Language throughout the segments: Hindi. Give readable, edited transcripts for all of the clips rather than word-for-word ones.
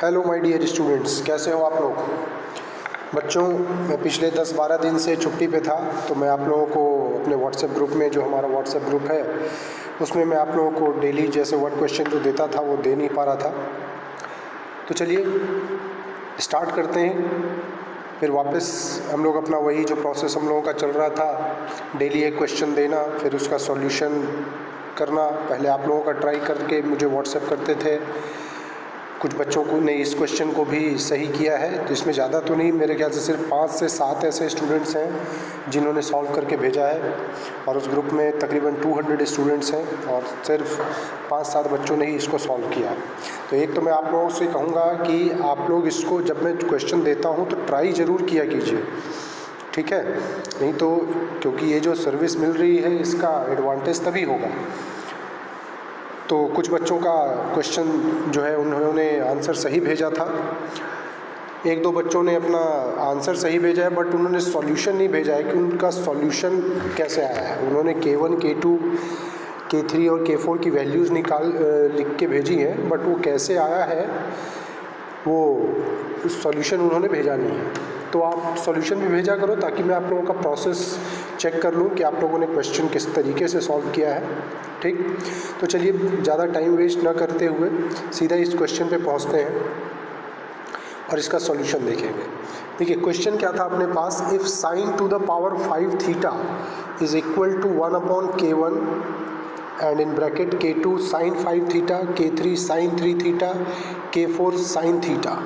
हेलो माय डियर स्टूडेंट्स, कैसे हो आप लोग। बच्चों, मैं पिछले 10-12 दिन से छुट्टी पे था, तो मैं आप लोगों को अपने व्हाट्सएप ग्रुप में, जो हमारा व्हाट्सएप ग्रुप है, उसमें मैं आप लोगों को डेली जैसे 1 क्वेश्चन जो देता था वो दे नहीं पा रहा था। तो चलिए स्टार्ट करते हैं। फिर वापस हम लोग अपना वही जो प्रोसेस हम लोगों का चल रहा था, डेली एक क्वेश्चन देना, फिर उसका सॉल्यूशन करना। पहले आप लोगों का ट्राई करके मुझे व्हाट्सएप करते थे, कुछ बच्चों को ने इस क्वेश्चन को भी सही किया है, तो इसमें ज़्यादा तो नहीं, मेरे ख्याल से सिर्फ 5 से 7 ऐसे स्टूडेंट्स हैं जिन्होंने सॉल्व करके भेजा है, और उस ग्रुप में तकरीबन 200 स्टूडेंट्स हैं और सिर्फ 5-7 बच्चों ने ही इसको सॉल्व किया। तो एक तो मैं आप लोगों से कहूँगा कि आप लोग इसको, जब मैं क्वेश्चन देता हूँ तो ट्राई ज़रूर किया कीजिए, ठीक है। नहीं तो क्योंकि ये जो सर्विस मिल रही है इसका एडवांटेज तभी होगा। तो कुछ बच्चों का क्वेश्चन जो है उन्होंने आंसर सही भेजा था, 1-2 बच्चों ने अपना आंसर सही भेजा है, बट उन्होंने सॉल्यूशन नहीं भेजा है कि उनका सॉल्यूशन कैसे आया है। उन्होंने K1, K2, K3 और K4 की वैल्यूज़ लिख के भेजी हैं, बट वो कैसे आया है वो सॉल्यूशन उन्होंने भेजा नहीं है। तो आप सॉल्यूशन भी भेजा करो ताकि मैं आप लोगों का प्रोसेस चेक कर लूँ कि आप लोगों ने क्वेश्चन किस तरीके से सॉल्व किया है, ठीक। तो चलिए ज़्यादा टाइम वेस्ट ना करते हुए सीधा इस क्वेश्चन पे पहुंचते हैं और इसका सॉल्यूशन देखेंगे। देखिए क्वेश्चन क्या था अपने पास, if sin to the power 5 theta is equal to 1/K1 and in bracket K2 sin 5 theta, K3 sin 3 theta, K4 sin theta,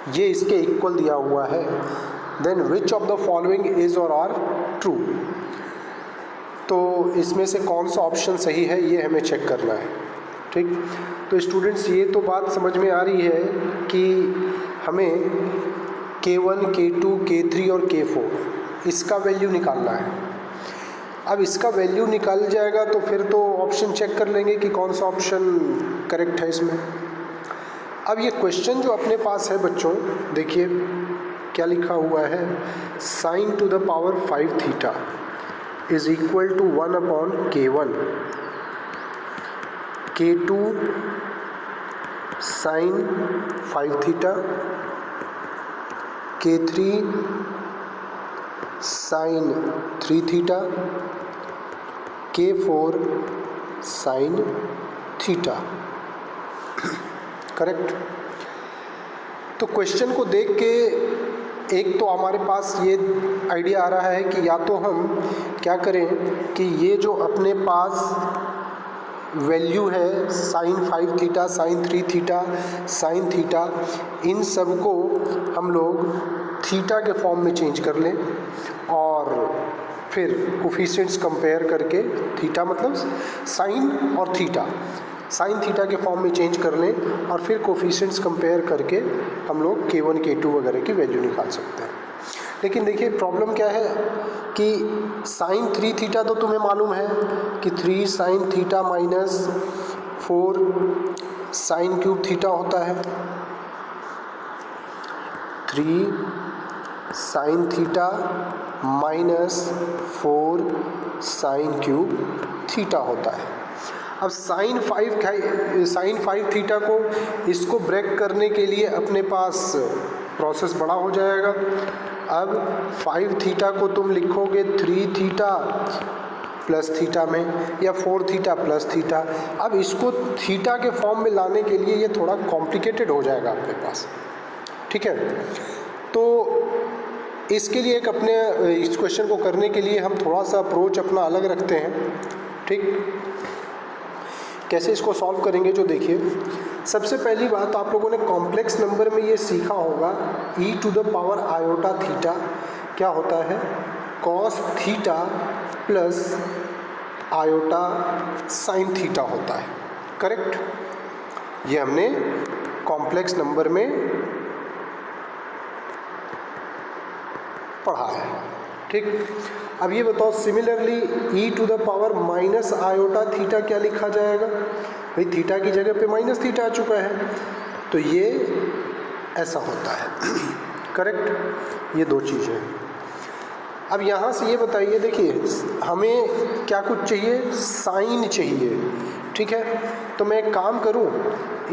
ये इसके इक्वल दिया हुआ है, then which of the following is और आर ट्रू। तो इसमें से कौन सा ऑप्शन सही है ये हमें चेक करना है, ठीक। तो स्टूडेंट्स, ये तो बात समझ में आ रही है कि हमें K1, K2, K3 और K4 इसका वैल्यू निकालना है। अब इसका वैल्यू निकाल जाएगा तो फिर तो ऑप्शन चेक कर लेंगे कि कौन सा ऑप्शन करेक्ट है इसमें। अब ये क्वेश्चन जो अपने पास है बच्चों, देखिए क्या लिखा हुआ है, sin to the power 5 theta is equal to 1/K1, K2 sin 5 theta, K3 sin 3 theta, K4 sin theta, correct. तो क्वेश्चन को देख के एक तो हमारे पास ये आइडिया आ रहा है कि या तो हम क्या करें कि ये जो अपने पास वैल्यू है sin 5 theta, sin 3 theta, sin theta, इन सब को हम लोग थीटा के फॉर्म में चेंज कर लें और फिर कोफिशिएंट्स कंपेयर करके, थीटा मतलब साइन और थीटा, साइन थीटा के फॉर्म में चेंज कर लें और फिर कोफिशिएंट्स कंपेयर करके हम लोग K1, K2 वगैरह की वैल्यू निकाल सकते हैं। लेकिन देखिए प्रॉब्लम क्या है कि साइन 3 थीटा तो तुम्हें मालूम है कि 3 sin theta minus 4 sin cube theta होता है, 3 sin theta minus 4 sin cube theta होता है। अब sin 5 थीटा को इसको ब्रेक करने के लिए अपने पास प्रोसेस बड़ा हो जाएगा। अब 5 थीटा को तुम लिखोगे 3 थीटा प्लस थीटा में, या 4 थीटा प्लस थीटा। अब इसको थीटा के फॉर्म में लाने के लिए ये थोड़ा कॉम्प्लिकेटेड हो जाएगा अपने पास, ठीक है। तो इसके लिए इस क्वेश्चन को करने के लिए हम थोड़ा सा अप्रोच अपना अलग रखते हैं, ठीक। कैसे इसको सॉल्व करेंगे, जो देखिए सबसे पहली बात, आप लोगों ने कॉम्प्लेक्स नंबर में ये सीखा होगा e⁻ आयोटा थीटा क्या होता है, cos theta plus iota sin theta होता है, करेक्ट। ये हमने कॉम्प्लेक्स नंबर में पढ़ा है, ठीक। अब ये बताओ सिमिलरली e⁻ आयोटा थीटा क्या लिखा जाएगा, भाई थीटा की जगह पे माइनस थीटा आ चुका है, तो ये ऐसा होता है, करेक्ट। ये 2 चीज़ें हैं। अब यहाँ से ये बताइए, देखिए हमें क्या कुछ चाहिए, साइन चाहिए, ठीक है। तो मैं एक काम करूं,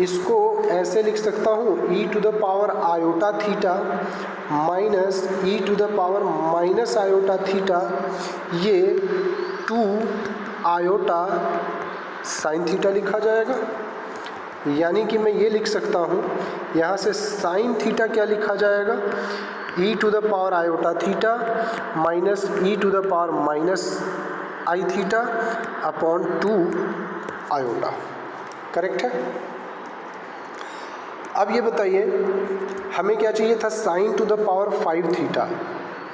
इसको ऐसे लिख सकता हूं e to the power iota theta minus e to the power minus iota theta, ये 2 आयोटा साइन थीटा लिखा जाएगा। यानी कि मैं ये लिख सकता हूँ, यहाँ से साइन थीटा क्या लिखा जाएगा, e to the power iota theta minus e to the power minus i theta upon 2 iota. Correct है। अब ये बताइए हमें क्या चाहिए था, sine to the power 5 theta,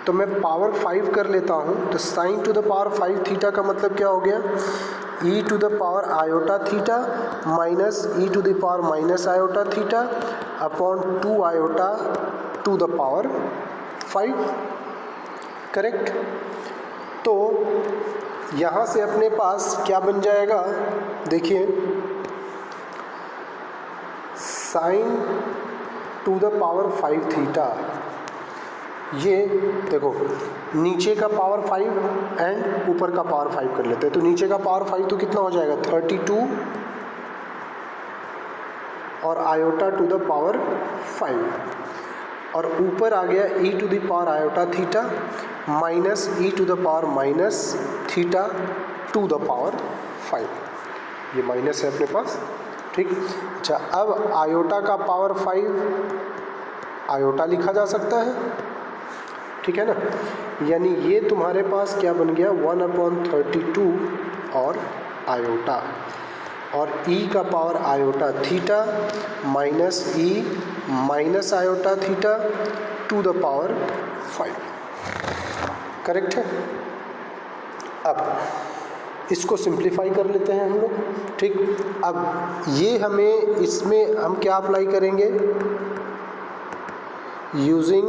तो मैं पावर 5 कर लेता हूँ। तो sine to the power 5 theta का मतलब क्या हो गया, e to the power iota theta minus e to the power minus iota theta upon 2 iota to the power 5। Correct. तो यहाँ से अपने पास क्या बन जाएगा, देखिए sine to the power 5 theta, ये देखो नीचे का पावर 5 एंड ऊपर का पावर 5 कर लेते हैं। तो नीचे का पावर 5 तो कितना हो जाएगा 32 और आयोटा टू द पावर 5, और ऊपर आ गया e to the power iota theta minus e to the power minus theta to the power 5, ये माइनस है अपने पास। ठीक। अच्छा, अब आयोटा का पावर 5 आयोटा लिखा जा सकता है, ठीक है ना। यानी ये तुम्हारे पास क्या बन गया 1/32 और आयोटा, और e का power iota theta minus e minus iota theta to the power 5। Correct है। अब इसको सिंप्लीफाई कर लेते हैं हम लोग। ठीक। अब ये हमें, इसमें हम क्या अप्लाई करेंगे, यूजिंग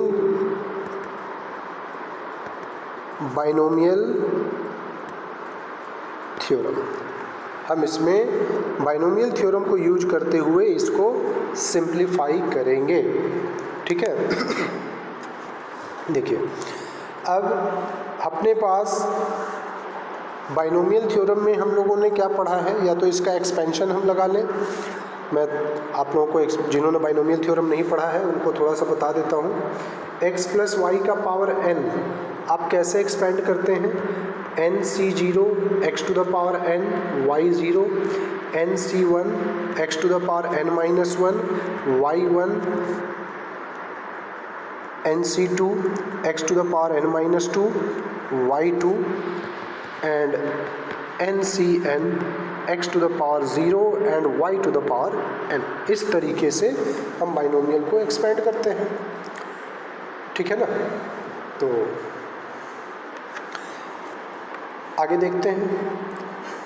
बाइनोमियल थ्योरम, हम इसमें बाइनोमियल थ्योरम को यूज करते हुए इसको सिंप्लीफाई करेंगे। ठीक है। देखिए अब अपने पास बाइनोमियल थ्योरम में हम लोगों ने क्या पढ़ा है, या तो इसका एक्सपेंशन हम लगा लें। मैं आप लोगों को, जिन्होंने बाइनोमियल थ्योरम नहीं पढ़ा है उनको थोड़ा सा बता देता हूँ। x प्लस वाई का पावर n आप कैसे एक्सपेंड करते हैं, nc0 x to the power n y0, nc1 x to the power n माइनस 1 y1, nc2 x to the power n माइनस 2 y2 and ncn x to the power 0 and y to the power n। इस तरीके से हम बाइनोमियल को एक्सपेंड करते हैं। ठीक है ना। तो आगे देखते हैं।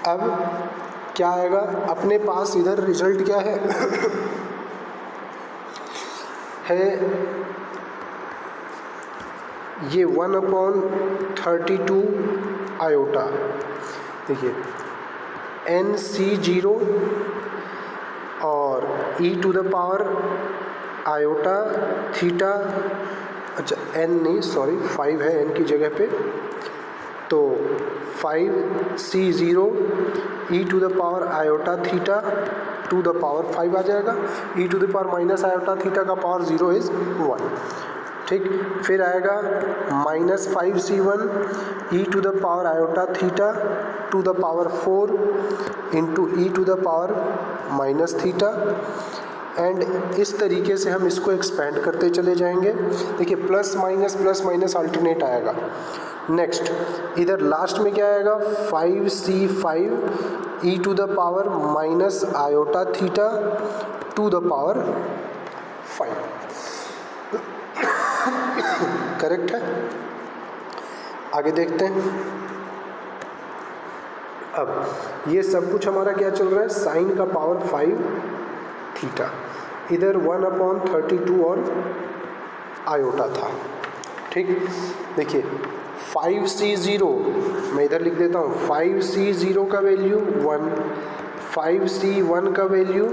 अब क्या आएगा अपने पास, इधर रिजल्ट क्या है है ये 1/32 आयोटा। देखिए nc0 और e to the power iota theta, अच्छा n नहीं सॉरी 5 है n की जगह पे, तो 5c0 e to the power iota theta to the power 5 आ जाएगा। e to the power minus iota theta का पावर 0 इज़ 1। ठीक। फिर आएगा minus 5c1 e to the power iota theta to the power 4 into e to the power minus theta, and इस तरीके से हम इसको एक्सपेंड करते चले जाएंगे। देखिए प्लस माइनस अल्टरनेट आएगा। नेक्स्ट इधर लास्ट में क्या आएगा 5c5 e to the power minus iota theta to the power 5। Correct है। आगे देखते हैं। अब ये सब कुछ हमारा क्या चल रहा है, साइन का पावर 5 थीटा, इधर 1/32 और आयोटा था। ठीक। देखिए 5c0 मैं इधर लिख देता हूँ, 5c0 का वैल्यू 1, 5c1 का वैल्यू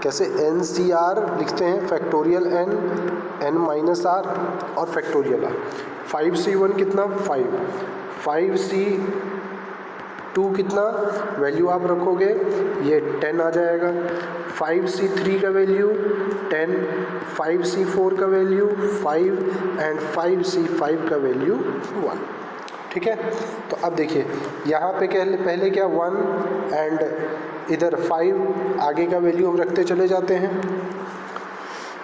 कैसे ncr लिखते हैं, फैक्टोरियल n माइनस r और फैक्टोरियल r। 5c1 कितना 5, 2 कितना वैल्यू आप रखोगे, ये 10 आ जाएगा। 5c3 का वैल्यू 10, 5c4 का वैल्यू 5 एंड 5c5 का वैल्यू 1। ठीक है, तो अब देखिए यहाँ पे पहले क्या 1 एंड इधर 5 आगे का वैल्यू हम रखते चले जाते हैं।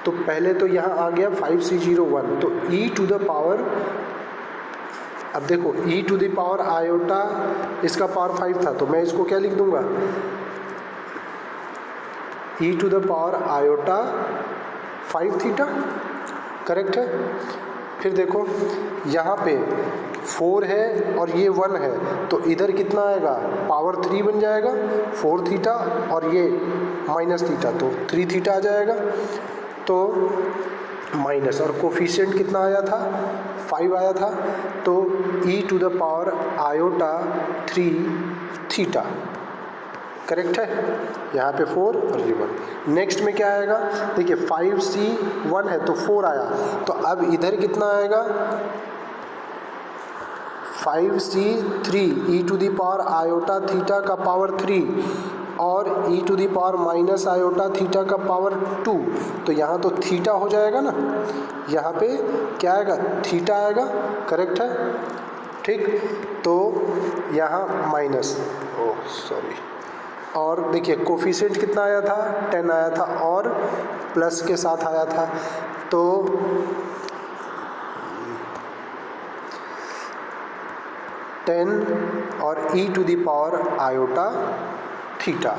तो पहले तो यहाँ आ गया 5c01, तो e टू द पावर, अब देखो e to the power iota इसका पावर 5 था, तो मैं इसको क्या लिख दूंगा, e to the power iota 5 theta, correct है। फिर देखो यहाँ पे 4 है और ये 1 है, तो इधर कितना आएगा, पावर 3 बन जाएगा, 4 थीटा और ये माइनस थीटा, तो 3 थीटा आ जाएगा। तो माइनस और कोफिशिएंट कितना आया था, 5 आया था, तो e to the power iota 3 theta, correct है। यहाँ पे 4 और ये 1। नेक्स्ट में क्या आएगा, देखिए 5c1 है तो 4 आया, तो अब इधर कितना आएगा, 5c3 e to the power iota theta का पावर 3 और e to the power minus iota theta का पावर 2, तो यहाँ तो थीटा हो जाएगा ना, यहाँ पे क्या आएगा, थीटा आएगा, करेक्ट है। ठीक, तो यहाँ माइनस, ओह सॉरी, और देखिए कोफिशिएंट कितना आया था, 10 आया था और प्लस के साथ आया था, तो 10 और e to the power iota theta.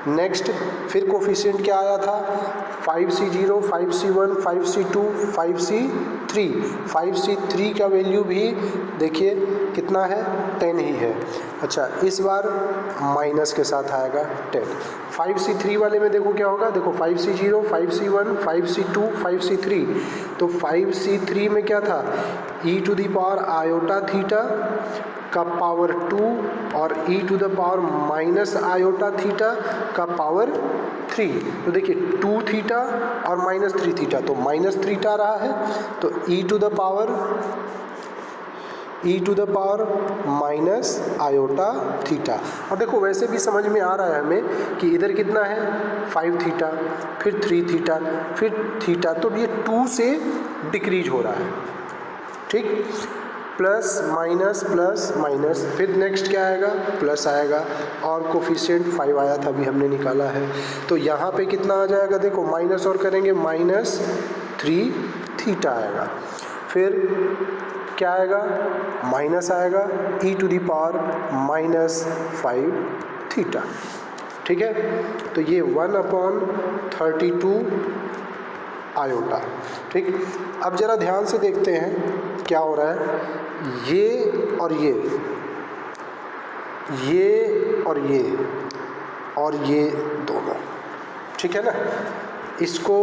Next फिर कोफिशिएंट क्या आया था, 5c0, 5c1, 5c2, 5c3। 5c3 का वैल्यू भी देखिए कितना है, 10 ही है। अच्छा, इस बार माइनस के साथ आएगा 10। 5c3 वाले में देखो क्या होगा, देखो 5c0, 5c1, 5c2, 5c3, तो 5c3 में क्या था, e to the power iota theta का पावर 2 और e to the power minus iota theta का पावर 3, तो देखिए 2 थीटा और माइनस 3 थीटा, तो माइनस थीटा आ रहा है, तो e to the power minus iota theta. और देखो वैसे भी समझ में आ रहा है हमें कि इधर कितना है, 5 थीटा, फिर 3 थीटा, फिर थीटा, तो ये 2 से डिक्रीज हो रहा है। ठीक, प्लस माइनस, फिर नेक्स्ट क्या आएगा, प्लस आएगा, और कोफिशिएंट 5 आया था अभी हमने निकाला है, तो यहाँ पे कितना आ जाएगा, देखो माइनस और करेंगे -3 थीटा आएगा। फिर क्या आएगा, माइनस आएगा, e to the power -5 theta. ठीक है, तो ये 1/32 आयोटा। ठीक, अब जरा ध्यान से देखते हैं क्या हो रहा है, ये और ये और ये दोनों, ठीक है ना, इसको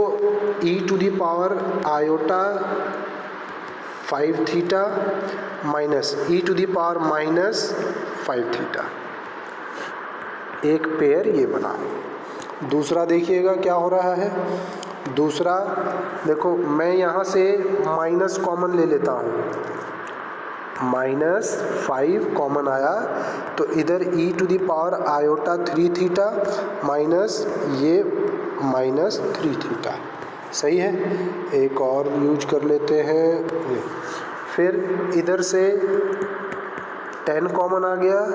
e to the power iota 5 theta minus e to the power -5 theta, एक पेयर ये बना। दूसरा देखिएगा क्या हो रहा है, दूसरा देखो मैं यहाँ से माइनस कॉमन ले लेता हूँ, -5 कॉमन आया, तो इधर e to the power iota 3 theta minus ये -3 थीटा, सही है। एक और यूज कर लेते हैं, फिर इधर से 10 कॉमन आ गया,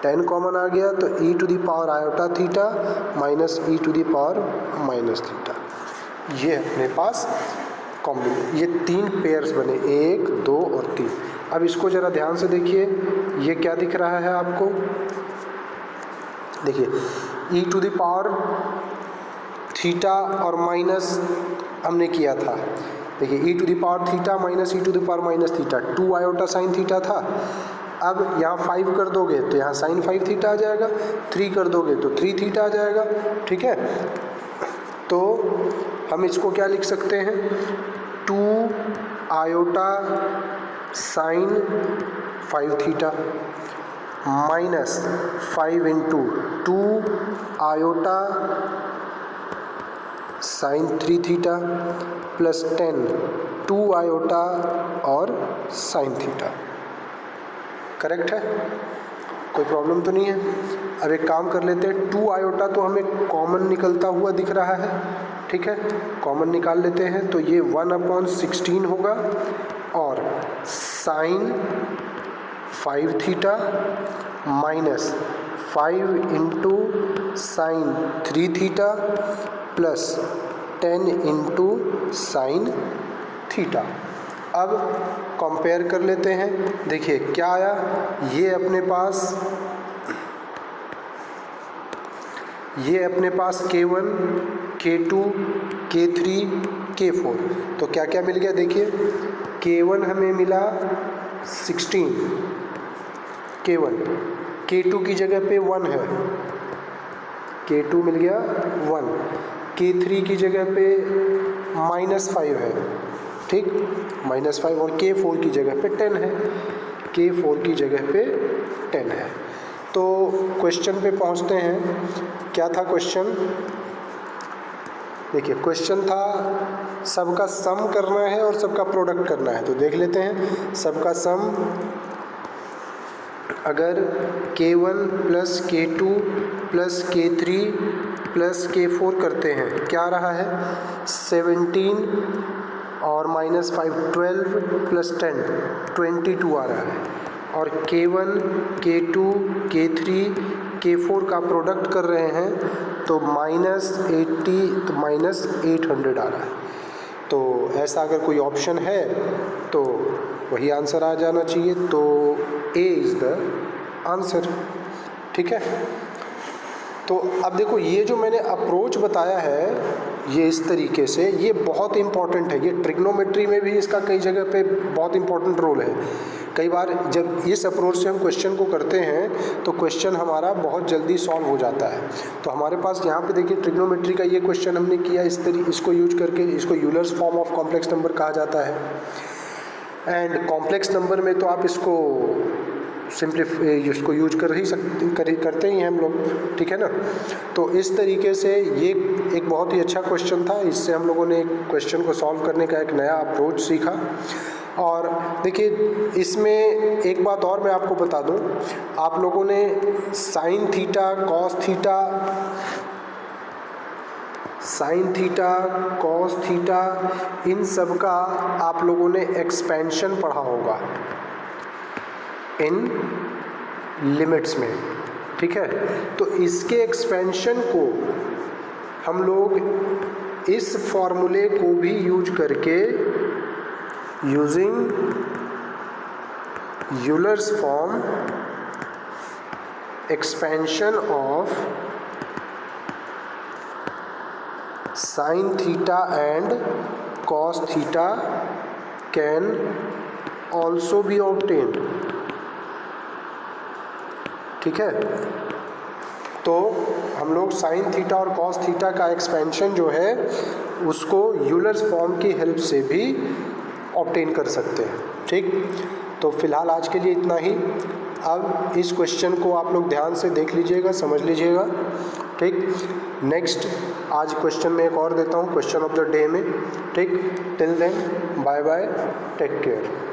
10 कॉमन आ गया, तो e to the power iota theta minus e to the power minus theta, ये अपने पास कॉम्बिनेशन, ये 3 पेयर्स बने, 1, 2 और 3। अब इसको ज़रा ध्यान से देखिए, ये क्या दिख रहा है आपको, देखिए e to the power theta और माइनस हमने किया था, देखिए e to the power theta minus e to the power minus theta, 2 iota sine theta था। अब यहाँ 5 कर दोगे तो यहाँ साइन 5 थीटा आ जाएगा, 3 कर दोगे तो 3 थीटा आ जाएगा। ठीक है, तो हम इसको क्या लिख सकते हैं, 2 iota sign 5 theta minus 5 into 2 iota sign 3 theta plus 10 2 iota और साइन थीटा, करेक्ट है, कोई प्रॉब्लम तो नहीं है। अब एक काम कर लेते हैं, 2 आयोटा तो हमें कॉमन निकलता हुआ दिख रहा है, ठीक है, कॉमन निकाल लेते हैं। तो ये 1/16 होगा और sine 5 theta minus 5 into sine 3 theta plus 10 into sine theta. अब कंपेयर कर लेते हैं, देखिए क्या आया, ये अपने पास K1, K2, K3, K4, तो क्या क्या मिल गया देखिए, K1 हमें मिला 16, K1, K2 की जगह पे 1 है, K2 मिल गया 1, K3 की जगह पे -5 है, ठीक, -5, और K4 की जगह पे 10 है, K4 की जगह पे 10 है। तो क्वेश्चन पे पहुंचते हैं, क्या था क्वेश्चन, देखिए क्वेश्चन था सबका सम करना है और सबका प्रोडक्ट करना है। तो देख लेते हैं, सबका सम अगर K1 plus K2 plus K3 plus K4 करते हैं, क्या रहा है, 17 और -5 12 प्लस 10 22 आ रहा है, और K1 K2 K3 K4 का प्रोडक्ट कर रहे हैं तो -80 तो -800 आ रहा है। तो ऐसा अगर कोई ऑप्शन है तो वही आंसर आ जाना चाहिए, तो A इज़ द आंसर, ठीक है। तो अब देखो, ये जो मैंने अप्रोच बताया है ये इस तरीके से, ये बहुत इंपॉर्टेंट है, ये ट्रिग्नोमेट्री में भी इसका कई जगह पे बहुत इंपॉर्टेंट रोल है। कई बार जब इस अप्रोच से हम क्वेश्चन को करते हैं तो क्वेश्चन हमारा बहुत जल्दी सॉल्व हो जाता है। तो हमारे पास यहाँ पे देखिए ट्रिग्नोमेट्री का ये क्वेश्चन हमने किया इसको यूज करके, इसको Euler's form of complex number कहा जाता है। एंड कॉम्प्लेक्स नंबर में तो आप इसको इसको यूज कर ही करते ही हैं हम लोग, ठीक है ना। तो इस तरीके से ये एक बहुत ही अच्छा क्वेश्चन था, इससे हम लोगों ने एक क्वेश्चन को सॉल्व करने का एक नया अप्रोच सीखा। और देखिए इसमें एक बात और मैं आपको बता दूं, आप लोगों ने साइन थीटा कॉस थीटा इन सब का आप लोगों ने एक्सपेंशन पढ़ा होगा इन लिमिट्स में, ठीक है। तो इसके एक्सपेंशन को हम लोग इस फॉर्मूले को भी यूज करके, using Euler's form expansion of sine theta and cos theta can also be obtained, ठीक है। तो हम लोग साइन थीटा और कॉस थीटा का एक्सपेंशन जो है उसको यूलर्स फॉर्म की हेल्प से भी ऑब्टेन कर सकते हैं, ठीक। तो फिलहाल आज के लिए इतना ही। अब इस क्वेश्चन को आप लोग ध्यान से देख लीजिएगा, समझ लीजिएगा, ठीक। नेक्स्ट आज क्वेश्चन में एक और देता हूँ, क्वेश्चन ऑफ द डे में, ठीक। Till then bye bye, take care.